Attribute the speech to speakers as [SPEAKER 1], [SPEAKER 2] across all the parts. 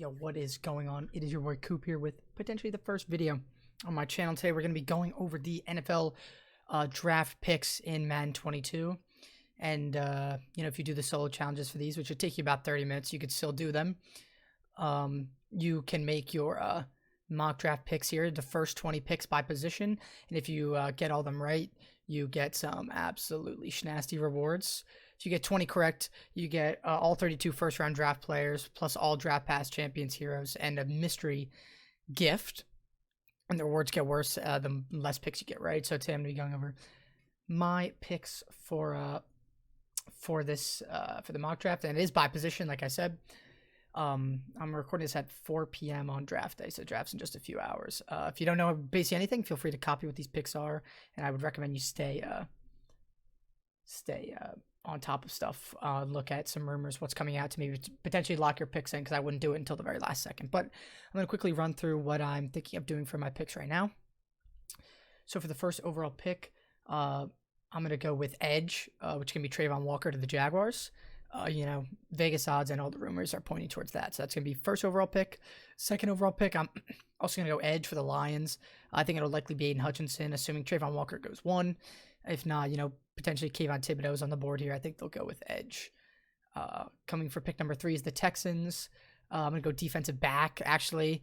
[SPEAKER 1] what is going on? It is your boy Coop here with potentially the first video on my channel. Today we're going to be going over the NFL draft picks in Madden 22. And, if you do the solo challenges for these, which would take you about 30 minutes, you could still do them. You can make your mock draft picks here, the first 20 picks by position. And if you get all them right, you get some absolutely schnasty rewards. If you get 20 correct, you get all 32 first-round draft players, plus all draft pass champions, heroes, and a mystery gift. And the rewards get worse the less picks you get right. So today I'm going to be going over my picks for this for the mock draft, and it is by position, like I said. I'm recording this at 4 p.m. on draft day, so draft's in just a few hours. If you don't know basically anything, feel free to copy what these picks are, and I would recommend you stay on top of stuff. Look at some rumors, what's coming out to maybe potentially lock your picks in, because I wouldn't do it until the very last second. But I'm going to quickly run through what I'm thinking of doing for my picks right now. So for the first overall pick, I'm going to go with Edge, which can be Trayvon Walker to the Jaguars. Vegas odds and all the rumors are pointing towards that. So that's going to be first overall pick. Second overall pick, I'm also going to go Edge for the Lions. I think it'll likely be Aiden Hutchinson, assuming Trayvon Walker goes 1. If not, potentially Kayvon Thibodeau's on the board here. I think they'll go with Edge. Coming for pick number 3 is the Texans. I'm going to go defensive back, actually.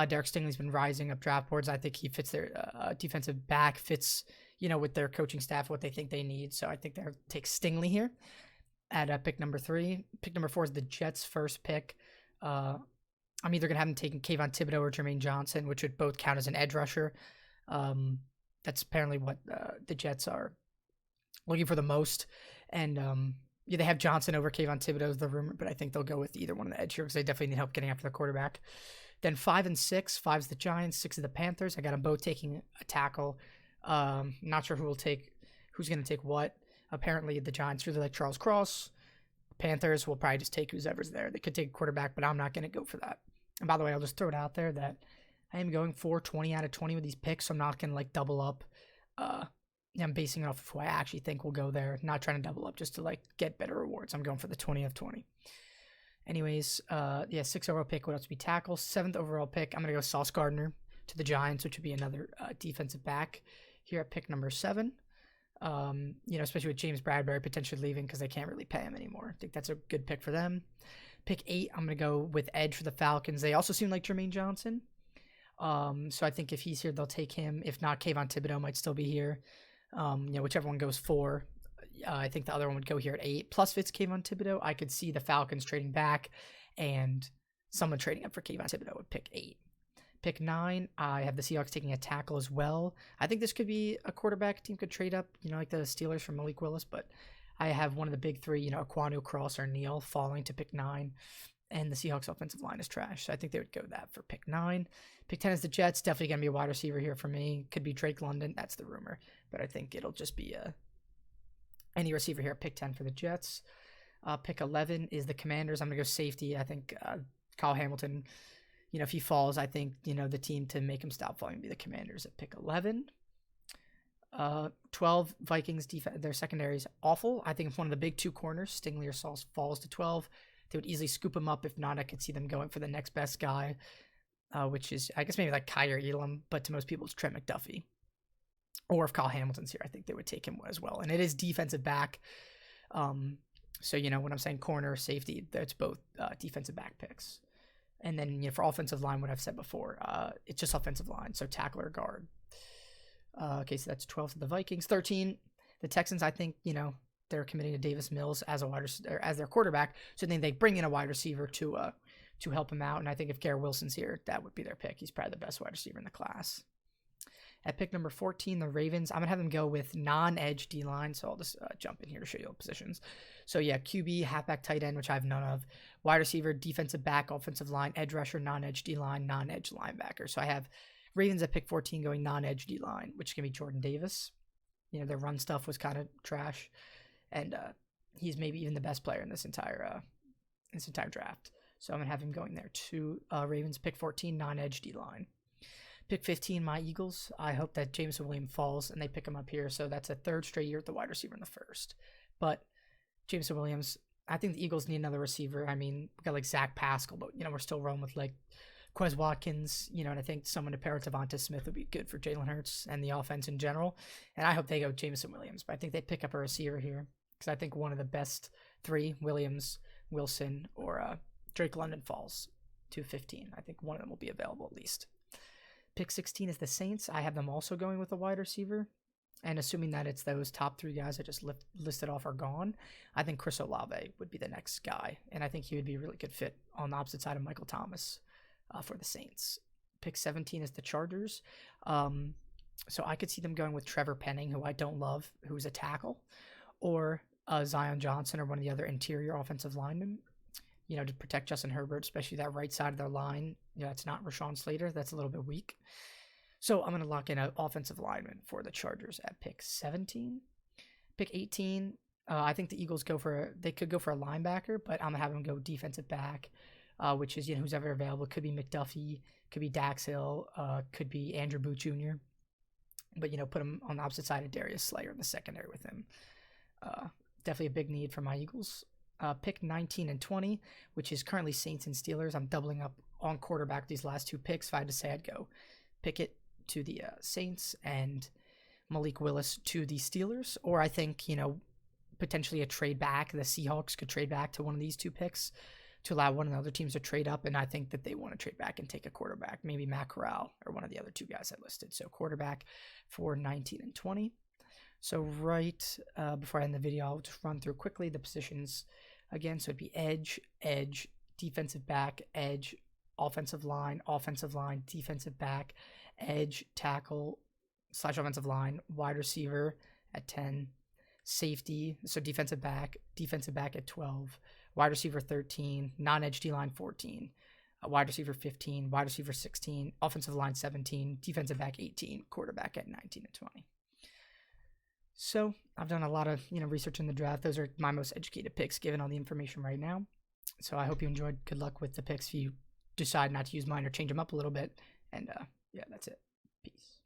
[SPEAKER 1] Derek Stingley's been rising up draft boards. I think he fits their defensive back, fits, with their coaching staff, what they think they need. So I think they'll take Stingley here at pick number 3. Pick number 4 is the Jets' first pick. I'm either going to have them taking Kayvon Thibodeau or Jermaine Johnson, which would both count as an edge rusher. That's apparently what the Jets are looking for the most. And they have Johnson over Kayvon Thibodeau is the rumor, but I think they'll go with either one of the edge here because they definitely need help getting after the quarterback. Then 5 and 6. 5 is the Giants, 6 is the Panthers. I got them both taking a tackle. Not sure who's going to take what. Apparently the Giants really like Charles Cross. Panthers will probably just take whoever's there. They could take a quarterback, but I'm not going to go for that. And by the way, I'll just throw it out there that I am going for 20 out of 20 with these picks, so I'm not going to double up. I'm basing it off of who I actually think will go there, not trying to double up just to get better rewards. I'm going for the 20 of 20. Anyways, 6th overall pick would have to be tackle. 7th overall pick, I'm going to go Sauce Gardner to the Giants, which would be another defensive back here at pick number 7. Especially with James Bradbury potentially leaving because they can't really pay him anymore. I think that's a good pick for them. Pick 8, I'm going to go with Edge for the Falcons. They also seem like Jermaine Johnson. So I think if he's here, they'll take him. If not, Kayvon Thibodeau might still be here. Whichever one goes 4. I think the other one would go here at 8. Plus, if it's Kayvon Thibodeau, I could see the Falcons trading back and someone trading up for Kayvon Thibodeau would pick 8. Pick 9, I have the Seahawks taking a tackle as well. I think this could be a quarterback team could trade up, like the Steelers from Malik Willis, but I have one of the big 3, Aquanu, Cross, or Neal falling to pick 9, and the Seahawks offensive line is trash, so I think they would go that for pick 9. Pick 10 is the Jets, definitely going to be a wide receiver here for me. Could be Drake London, that's the rumor, but I think it'll just be any receiver here at pick 10 for the Jets. Pick 11 is the Commanders. I'm going to go safety. I think Kyle Hamilton, if he falls, I think, the team to make him stop falling would be the Commanders at pick 11. 12, Vikings, their secondary is awful. I think if one of the big 2 corners, Stingley or Sauce, falls to 12, they would easily scoop him up. If not, I could see them going for the next best guy, which is, I guess, maybe like Kyer Elam, but to most people, it's Trent McDuffie. Or if Kyle Hamilton's here, I think they would take him as well. And it is defensive back. So, when I'm saying corner, safety, that's both defensive back picks. And then, for offensive line, what I've said before, it's just offensive line, so tackle or guard. Okay, so that's 12 to the Vikings. 13, the Texans, I think, they're committing to Davis Mills as as their quarterback, so then they bring in a wide receiver to help him out. And I think if Garrett Wilson's here, that would be their pick. He's probably the best wide receiver in the class. At pick number 14, the Ravens, I'm going to have them go with non-edge D-line, so I'll just jump in here to show you the positions. So, QB, halfback, tight end, which I have none of. Wide receiver, defensive back, offensive line, edge rusher, non-edge D-line, non-edge linebacker. So I have Ravens at pick 14 going non-edge D-line, which can be Jordan Davis. Their run stuff was kind of trash, and he's maybe even the best player in this entire draft. So I'm going to have him going there to Ravens, pick 14, non-edge D-line. Pick 15, my Eagles. I hope that Jameson Williams falls and they pick him up here. So that's a 3rd straight year at the wide receiver in the 1st. But Jameson Williams, I think the Eagles need another receiver. I mean, we got like Zach Pascal, but we're still rolling with like Quez Watkins, and I think someone to pair with Devonta Smith would be good for Jalen Hurts and the offense in general. And I hope they go Jameson Williams, but I think they pick up a receiver here because I think one of the best three, Williams, Wilson, or Drake London, falls to 15. I think one of them will be available at least. Pick 16 is the Saints. I have them also going with a wide receiver. And assuming that it's those top three guys I just listed off are gone, I think Chris Olave would be the next guy. And I think he would be a really good fit on the opposite side of Michael Thomas for the Saints. Pick 17 is the Chargers. So I could see them going with Trevor Penning, who I don't love, who's a tackle, or Zion Johnson or one of the other interior offensive linemen, to protect Justin Herbert, especially that right side of their line. It's not Rashawn Slater. That's a little bit weak. So I'm going to lock in an offensive lineman for the Chargers at pick 17. Pick 18, I think the Eagles they could go for a linebacker, but I'm going to have them go defensive back, which is, who's ever available. Could be McDuffie, could be Dax Hill, could be Andrew Booth Jr., but, put him on the opposite side of Darius Slayer in the secondary with him. Definitely a big need for my Eagles. Pick 19 and 20, which is currently Saints and Steelers. I'm doubling up on quarterback these last two picks. If I had to say, I'd go Pickett to the Saints and Malik Willis to the Steelers. Or I think, potentially a trade back. The Seahawks could trade back to one of these two picks to allow one of the other teams to trade up. And I think that they want to trade back and take a quarterback, maybe Matt Corral or one of the other two guys I listed. So quarterback for 19 and 20. So right before I end the video, I'll just run through quickly the positions again. So it'd be edge, defensive back, edge, offensive line, defensive back, edge, tackle, / offensive line, wide receiver at 10, safety, so defensive back at 12, wide receiver 13, non-edge D-line 14, wide receiver 15, wide receiver 16, offensive line 17, defensive back 18, quarterback at 19 and 20. So I've done a lot of research in the draft. Those are my most educated picks given all the information right now. So I hope you enjoyed. Good luck with the picks if you decide not to use mine or change them up a little bit. And yeah, that's it. Peace.